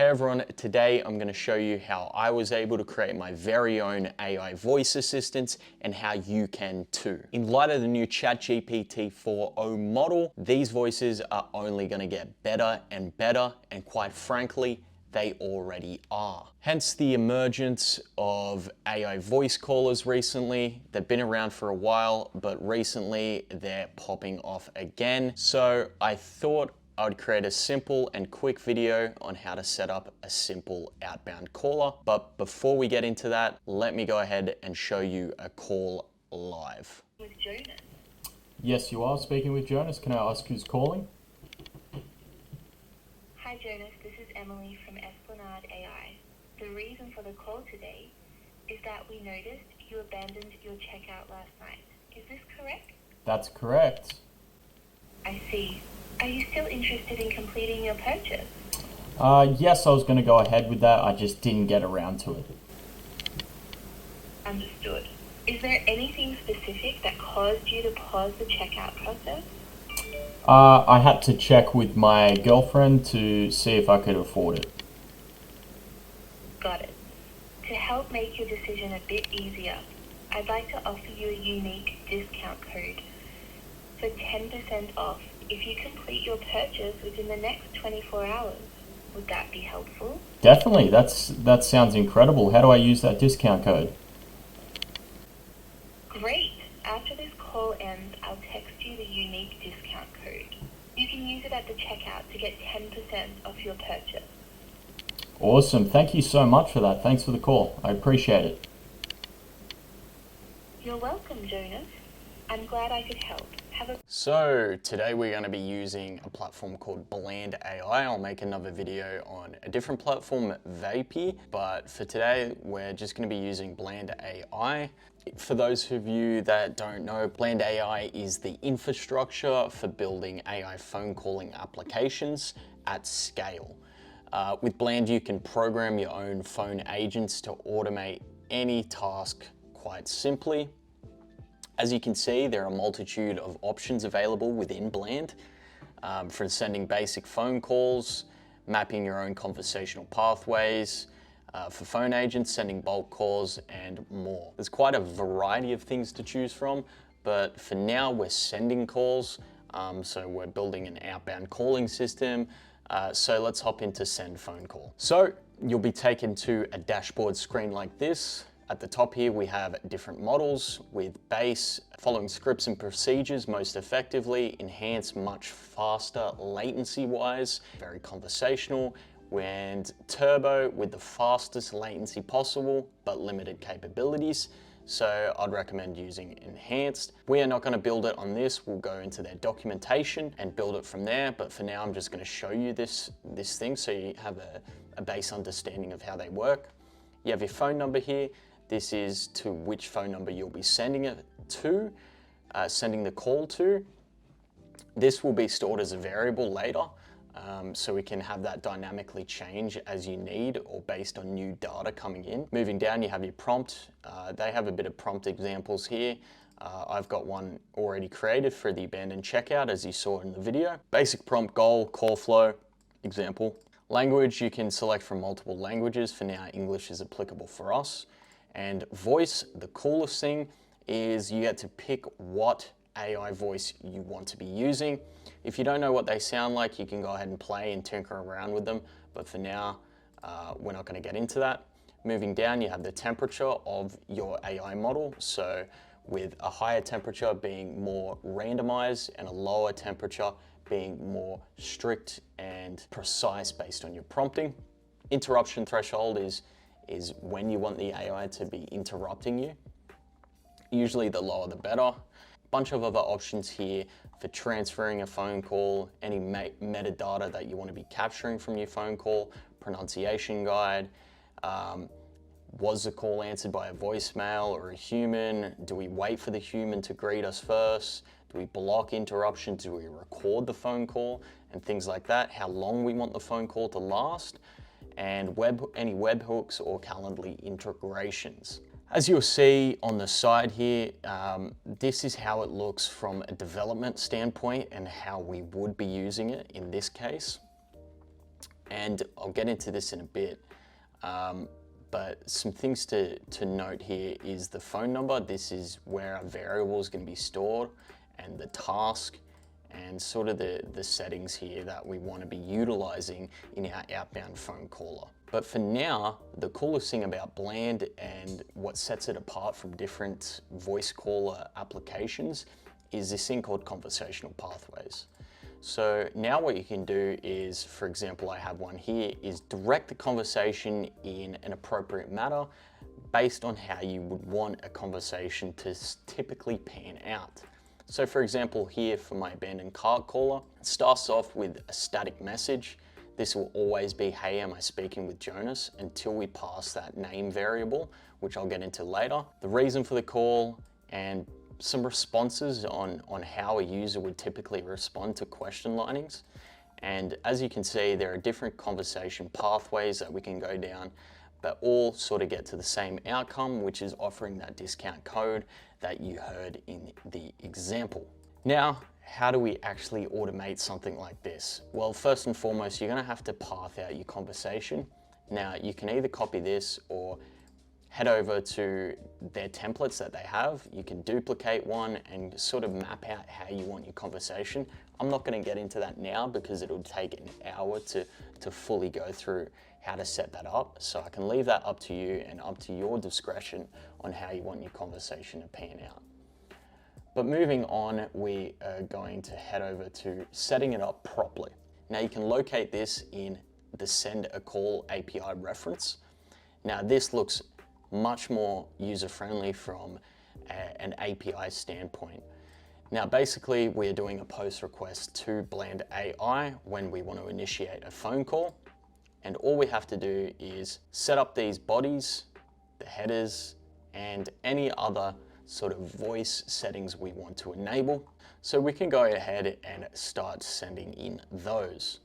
Hey everyone, today I'm going to show you how I was able to create my very own AI voice assistants and how you can too. In light of the new ChatGPT 4.0 model, these voices are only going to get better and better, and quite frankly, they already are. Hence the emergence of AI voice callers recently. They've been around for a while, but recently they're popping off again. So I thought I would create a simple and quick video on how to set up a simple outbound caller. But before we get into that, let me go ahead and show you a call live. With Jonas. Yes, you are speaking with Jonas. Can I ask who's calling? Hi Jonas, this is Emily from BlandAI. The reason for the call today is that we noticed you abandoned your checkout last night. Is this correct? That's correct. I see. Are you still interested in completing your purchase? Yes, I was going to go ahead with that. I just didn't get around to it. Understood. Is there anything specific that caused you to pause the checkout process? I had to check with my girlfriend to see if I could afford it. Got it. To help make your decision a bit easier, I'd like to offer you a unique discount code for 10% off if you complete your purchase within the next 24 hours. Would that be helpful? Definitely. That sounds incredible. How do I use that discount code? Great. After this call ends, I'll text you the unique discount code. You can use it at the checkout to get 10% off your purchase. Awesome. Thank you so much for that. Thanks for the call. I appreciate it. You're welcome, Jonas. I'm glad I could help. So today we're going to be using a platform called BlandAI. I'll make another video on a different platform, Vapey, but for today we're just going to be using BlandAI. For those of you that don't know, BlandAI is the infrastructure for building AI phone calling applications at scale. With Bland, you can program your own phone agents to automate any task quite simply. As you can see, there are a multitude of options available within Bland, from sending basic phone calls, mapping your own conversational pathways, for phone agents, sending bulk calls, and more. There's quite a variety of things to choose from, but for now we're sending calls, so we're building an outbound calling system. So let's hop into send phone call. So you'll be taken to a dashboard screen like this. At the top here, we have different models with base, following scripts and procedures most effectively, enhanced much faster latency-wise, very conversational, and turbo with the fastest latency possible, but limited capabilities. So I'd recommend using enhanced. We are not going to build it on this. We'll go into their documentation and build it from there. But for now, I'm just going to show you this thing so you have a base understanding of how they work. You have your phone number here. This is to which phone number you'll be sending it to, sending the call to. This will be stored as a variable later, so we can have that dynamically change as you need or based on new data coming in. Moving down, you have your prompt. They have a bit of prompt examples here. I've got one already created for the abandoned checkout, as you saw in the video. Basic prompt goal, call flow, example. Language, you can select from multiple languages. For now, English is applicable for us. And voice, the coolest thing is you get to pick what AI voice you want to be using. If you don't know what they sound like, you can go ahead and play and tinker around with them. But for now, we're not going to get into that. Moving down, you have the temperature of your AI model. So with a higher temperature being more randomized and a lower temperature being more strict and precise based on your prompting. Interruption threshold is when you want the AI to be interrupting you. Usually the lower the better. Bunch of other options here for transferring a phone call, any metadata that you want to be capturing from your phone call, pronunciation guide, was the call answered by a voicemail or a human? Do we wait for the human to greet us first? Do we block interruptions? Do we record the phone call? And things like that. How long we want the phone call to last, and any webhooks or Calendly integrations. As you'll see on the side here, this is how it looks from a development standpoint and how we would be using it in this case. And I'll get into this in a bit. But some things to note here is the phone number. This is where our variable is going to be stored, and the task, and sort of the settings here that we want to be utilizing in our outbound phone caller. But for now, the coolest thing about Bland and what sets it apart from different voice caller applications is this thing called Conversational Pathways. So now what you can do is, for example, I have one here, is direct the conversation in an appropriate manner based on how you would want a conversation to typically pan out. So for example, here for my abandoned cart caller, it starts off with a static message. This will always be, hey, am I speaking with Jonas, until we pass that name variable, which I'll get into later. The reason for the call and some responses on how a user would typically respond to question linings. And as you can see, there are different conversation pathways that we can go down, but all sort of get to the same outcome, which is offering that discount code that you heard in the example. Now, how do we actually automate something like this? Well, first and foremost, you're gonna have to path out your conversation. Now, you can either copy this or head over to their templates that they have. You can duplicate one and sort of map out how you want your conversation. I'm not gonna get into that now because it'll take an hour to fully go through how to set that up. So I can leave that up to you and up to your discretion on how you want your conversation to pan out. But moving on, we are going to head over to setting it up properly. Now you can locate this in the Send a Call API reference. Now this looks much more user-friendly from an API standpoint. Now basically we're doing a post request to BlandAI when we want to initiate a phone call, and all we have to do is set up these bodies, the headers, and any other sort of voice settings we want to enable. So we can go ahead and start sending in those.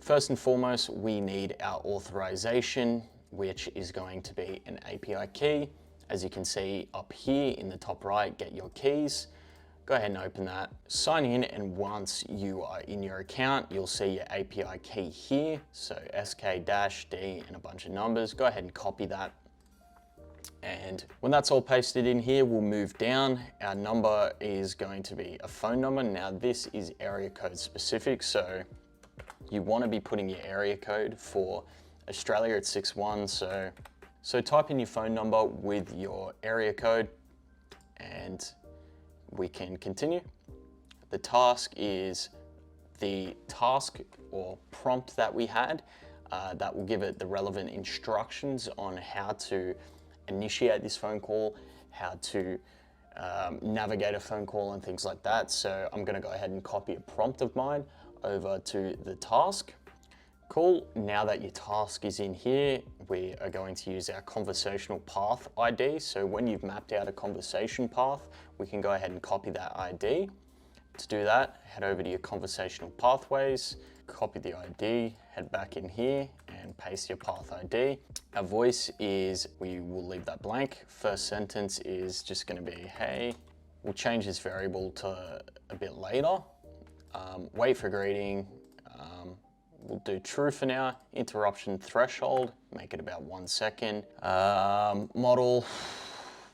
First and foremost, we need our authorization, which is going to be an API key. As you can see up here in the top right, get your keys. Go ahead and open that. Sign in, and once you are in your account, you'll see your API key here. So SK-D and a bunch of numbers. Go ahead and copy that. And when that's all pasted in here, we'll move down. Our number is going to be a phone number. Now this is area code specific, so you want to be putting your area code. For Australia it's 61, so type in your phone number with your area code and we can continue. The task is the task or prompt that we had that will give it the relevant instructions on how to initiate this phone call, how to navigate a phone call and things like that. So I'm gonna go ahead and copy a prompt of mine over to the task. Cool, now that your task is in here, we are going to use our Conversational Path ID. So when you've mapped out a conversation path, we can go ahead and copy that ID. To do that, head over to your Conversational Pathways, copy the ID, head back in here and paste your path ID. Our voice is, we will leave that blank. First sentence is just gonna be, hey. We'll change this variable to a bit later. Wait for greeting. We'll do true for now. Interruption threshold, make it about 1 second. Model,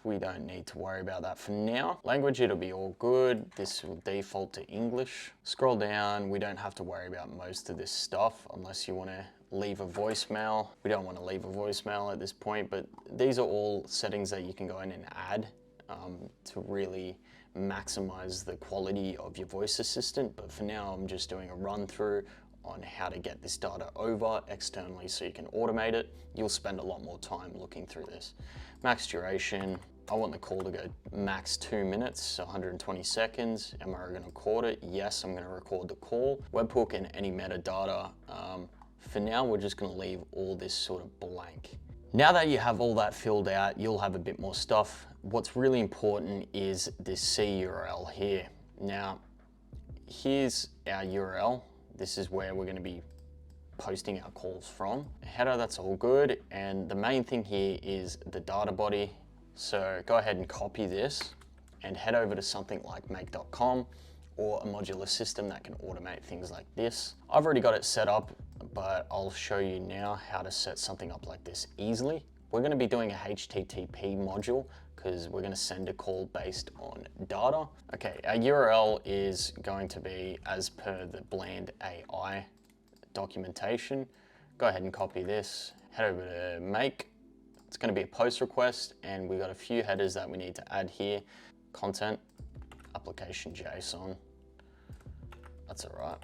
we don't need to worry about that for now. Language, it'll be all good. This will default to English. Scroll down, we don't have to worry about most of this stuff unless you wanna leave a voicemail. We don't wanna leave a voicemail at this point, but these are all settings that you can go in and add to really maximize the quality of your voice assistant. But for now, I'm just doing a run through on how to get this data over externally so you can automate it. You'll spend a lot more time looking through this. Max duration, I want the call to go max 2 minutes, so 120 seconds. Am I gonna record it? Yes, I'm gonna record the call. Webhook and any metadata. For now, we're just gonna leave all this sort of blank. Now that you have all that filled out, you'll have a bit more stuff. What's really important is this C URL here. Now, here's our URL. This is where we're gonna be posting our calls from. Header, that's all good. And the main thing here is the data body. So go ahead and copy this and head over to something like make.com or a modular system that can automate things like this. I've already got it set up but I'll show you now how to set something up like this easily. We're going to be doing a HTTP module because we're going to send a call based on data. Okay, our URL is going to be as per the BlandAI documentation. Go ahead and copy this, head over to make. It's going to be a post request, and we've got a few headers that we need to add here. Content, application JSON. That's all right.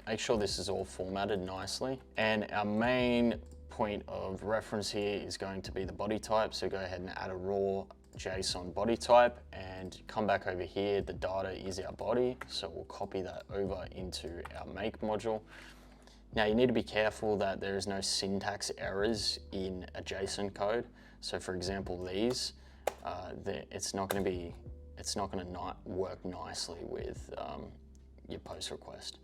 Make sure this is all formatted nicely. And our main point of reference here is going to be the body type. So go ahead and add a raw JSON body type and come back over here. The data is our body. So we'll copy that over into our make module. Now you need to be careful that there is no syntax errors in a JSON code. So for example, these, it's not going to work nicely with your post request.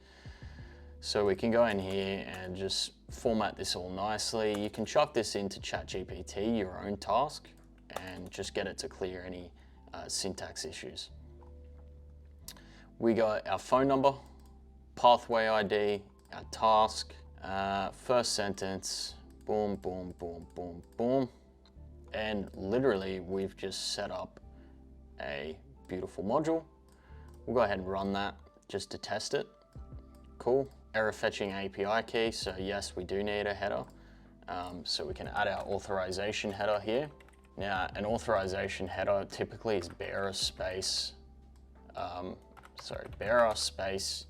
So we can go in here and just format this all nicely. You can chuck this into ChatGPT, your own task, and just get it to clear any syntax issues. We got our phone number, pathway ID, our task, first sentence, boom, boom, boom, boom, boom. And literally we've just set up a beautiful module. We'll go ahead and run that just to test it. Cool. Error fetching API key. So yes, we do need a header. So we can add our authorization header here. Now an authorization header typically is bearer space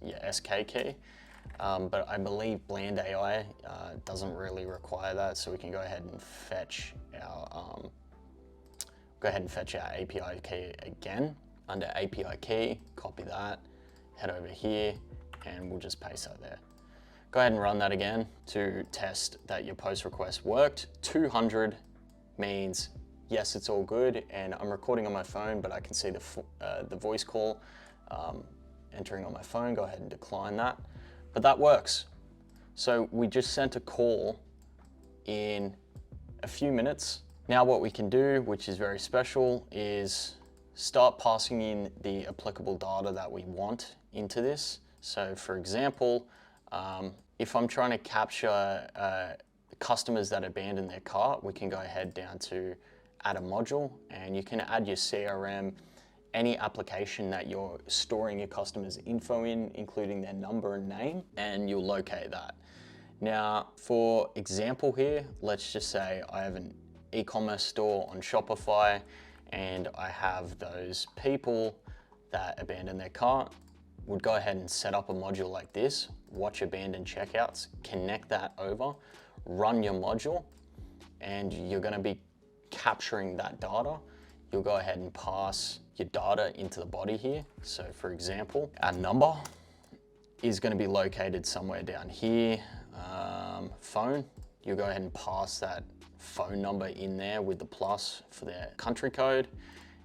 your SK key. But I believe BlandAI doesn't really require that, so we can go ahead and fetch our API key again. Under API key, copy that, head over here, and we'll just paste that there. Go ahead and run that again to test that your post request worked. 200 means yes, it's all good, and I'm recording on my phone, but I can see the voice call entering on my phone. Go ahead and decline that. But that works. So we just sent a call in a few minutes. Now what we can do, which is very special, is start passing in the applicable data that we want into this. So for example, if I'm trying to capture customers that abandon their cart, we can go ahead down to add a module, and you can add your CRM, any application that you're storing your customers' info in, including their number and name, and you'll locate that. Now, for example here, let's just say I have an e-commerce store on Shopify, and I have those people that abandon their cart. Would go ahead and set up a module like this, watch abandoned checkouts, connect that over, run your module, and you're gonna be capturing that data. You'll go ahead and pass your data into the body here. So for example, our number is going to be located somewhere down here. Phone, you'll go ahead and pass that phone number in there with the plus for their country code.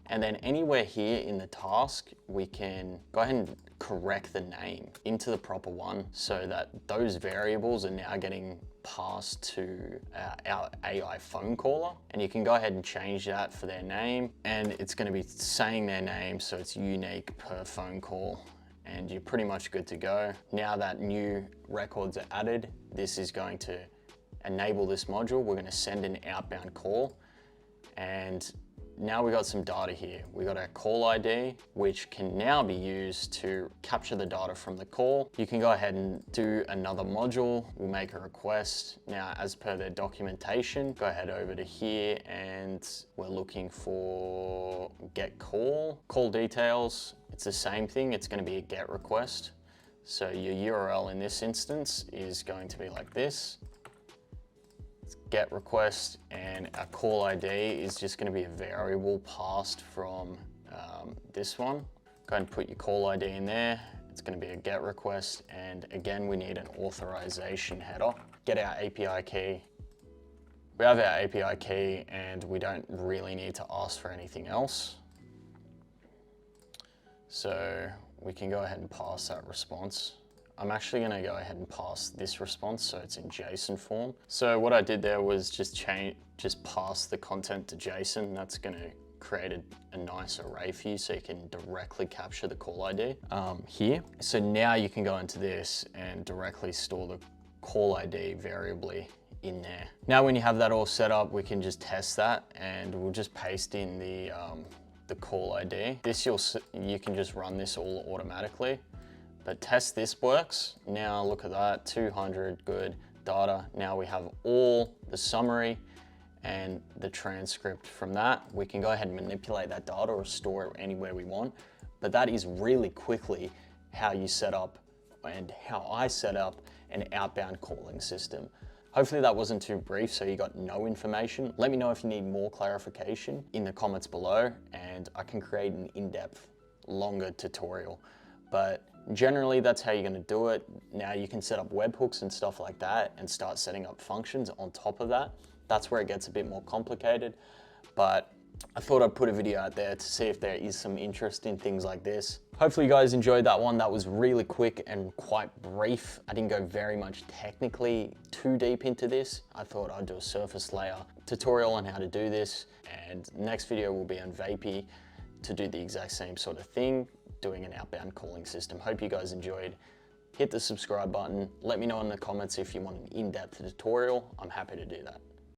And then anywhere here in the task, we can go ahead and correct the name into the proper one so that those variables are now getting passed to our AI phone caller. And you can go ahead and change that for their name, and it's going to be saying their name so it's unique per phone call, and you're pretty much good to go. Now that new records are added, this is going to enable this module. We're going to send an outbound call, and now we got some data here. We got our call ID, which can now be used to capture the data from the call. You can go ahead and do another module. We'll make a request. Now, as per their documentation, go ahead over to here, and we're looking for get call. Call details, it's the same thing. It's going to be a get request. So your URL in this instance is going to be like this. Get request, and our call ID is just going to be a variable passed from this one. Go ahead and put your call ID in there. It's going to be a get request, and again we need an authorization header. Get our API key. We have our API key, and we don't really need to ask for anything else. So we can go ahead and pass that response. I'm actually going to go ahead and pass this response so it's in JSON form. So what I did there was just pass the content to JSON. That's going to create a nice array for you so you can directly capture the call ID here. So now you can go into this and directly store call ID variably in there. Now when you have that all set up, we can just test that, and we'll just paste in the call ID. This you can just run this all automatically, but test this works. Now look at that, 200, good. Data, now we have all the summary and the transcript from that. We can go ahead and manipulate that data or store it anywhere we want, but that is really quickly how you set up and how I set up an outbound calling system. Hopefully that wasn't too brief so you got no information. Let me know if you need more clarification in the comments below, and I can create an in-depth, longer tutorial. But generally that's how you're gonna do it. Now you can set up webhooks and stuff like that and start setting up functions on top of that. That's where it gets a bit more complicated, but I thought I'd put a video out there to see if there is some interest in things like this. Hopefully you guys enjoyed that one. That was really quick and quite brief. I didn't go very much technically too deep into this. I thought I'd do a surface layer tutorial on how to do this, and next video will be on Vapey to do the exact same sort of thing, doing an outbound calling system. Hope you guys enjoyed. Hit the subscribe button. Let me know in the comments if you want an in-depth tutorial. I'm happy to do that.